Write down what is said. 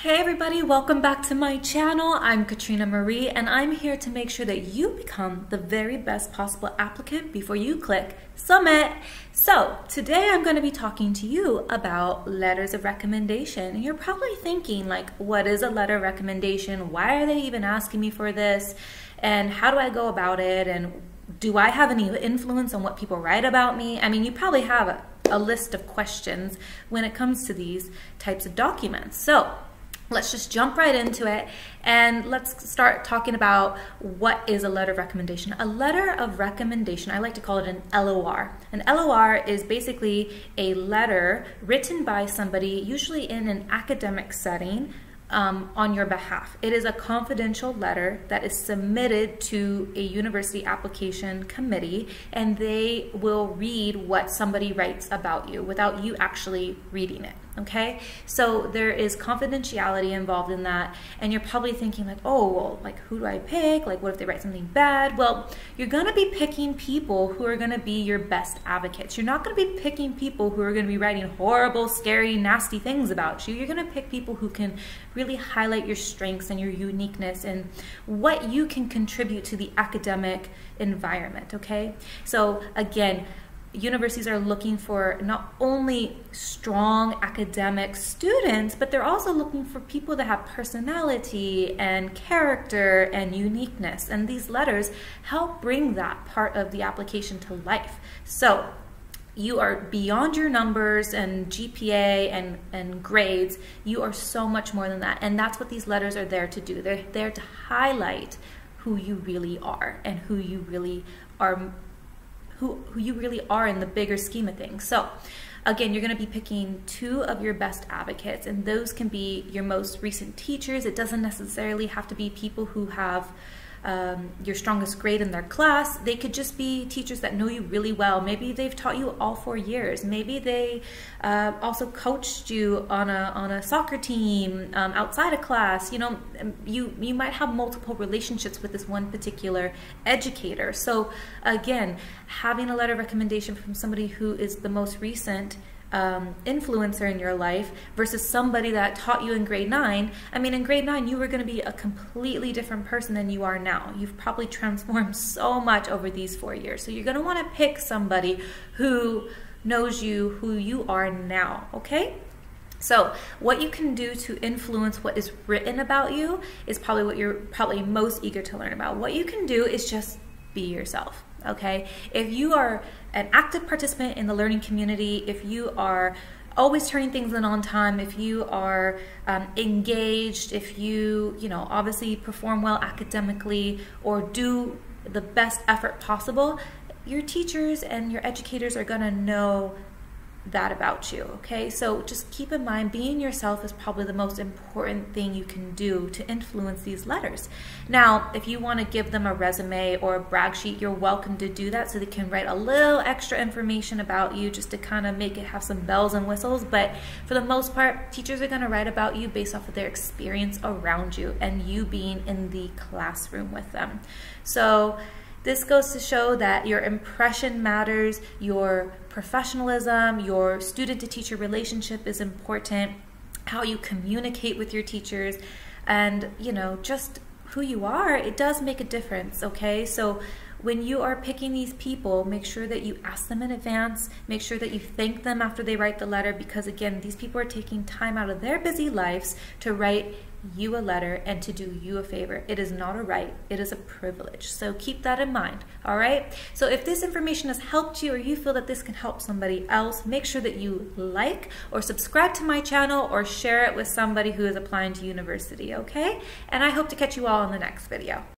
Hey everybody, welcome back to my channel. I'm Katrina Marie and I'm here to make sure that you become the very best possible applicant before you click submit. So today I'm going to be talking to you about letters of recommendation. And you're probably thinking like, what is a letter of recommendation? Why are they even asking me for this? And how do I go about it? And do I have any influence on what people write about me? I mean, you probably have a list of questions when it comes to these types of documents. So let's just jump right into it and let's start talking about what is a letter of recommendation. A letter of recommendation, I like to call it an LOR. An LOR is basically a letter written by somebody, usually in an academic setting, on your behalf. It is a confidential letter that is submitted to a university application committee, and they will read what somebody writes about you without you actually reading it. Okay, so there is confidentiality involved in that, and you're probably thinking like, oh, well, like who do I pick? Like, what if they write something bad? Well, you're gonna be picking people who are gonna be your best advocates. You're not gonna be picking people who are gonna be writing horrible, scary, nasty things about you. You're gonna pick people who can really highlight your strengths and your uniqueness and what you can contribute to the academic environment. Okay, so again, universities are looking for not only strong academic students, but they're also looking for people that have personality and character and uniqueness. And these letters help bring that part of the application to life. So you are beyond your numbers and GPA and grades. You are so much more than that. And that's what these letters are there to do. They're there to highlight who you really are and who you really are, who you really are in the bigger scheme of things. So again, you're going to be picking two of your best advocates, and those can be your most recent teachers. It doesn't necessarily have to be people who have your strongest grade in their class. They could just be teachers that know you really well. Maybe they've taught you all 4 years. Maybe they also coached you on a soccer team outside of class. You know, you might have multiple relationships with this one particular educator. So again, having a letter of recommendation from somebody who is the most recent influencer in your life versus somebody that taught you in grade 9. I mean, in grade 9, you were going to be a completely different person than you are now. You've probably transformed so much over these 4 years. So you're going to want to pick somebody who knows you, who you are now, okay? So what you can do to influence what is written about you is probably what you're probably most eager to learn about. What you can do is just be yourself. Okay, if you are an active participant in the learning community, if you are always turning things in on time, if you are engaged, if you obviously perform well academically or do the best effort possible, your teachers and your educators are going to know that about you. Okay, so just keep in mind, being yourself is probably the most important thing you can do to influence these letters. Now, if you want to give them a resume or a brag sheet, you're welcome to do that, so they can write a little extra information about you just to kind of make it have some bells and whistles. But for the most part, teachers are going to write about you based off of their experience around you and you being in the classroom with them. So this goes to show that your impression matters, your professionalism, your student-to-teacher relationship is important, how you communicate with your teachers, and just who you are. It does make a difference, okay? So when you are picking these people, make sure that you ask them in advance, make sure that you thank them after they write the letter, because again, these people are taking time out of their busy lives to write you a letter and to do you a favor. It is not a right, it is a privilege. So keep that in mind, all right? So if this information has helped you or you feel that this can help somebody else, make sure that you like or subscribe to my channel or share it with somebody who is applying to university, okay? And I hope to catch you all in the next video.